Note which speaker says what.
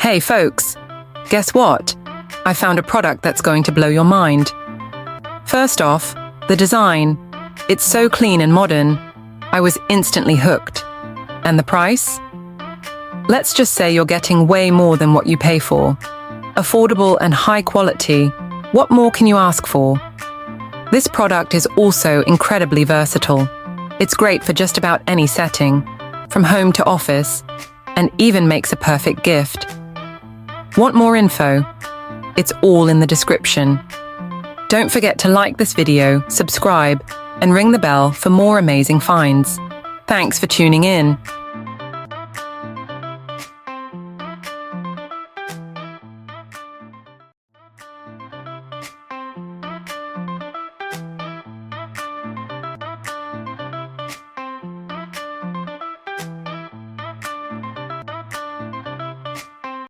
Speaker 1: Hey folks, guess what? I found a product that's going to blow your mind. First off, the design. It's so clean and modern. I was instantly hooked. And the price? Let's just say you're getting way more than what you pay for. Affordable and high quality. What more can you ask for? This product is also incredibly versatile. It's great for just about any setting, from home to office, and even makes a perfect gift. Want more info? It's all in the description. Don't forget to like this video, subscribe, and ring the bell for more amazing finds. Thanks for tuning in.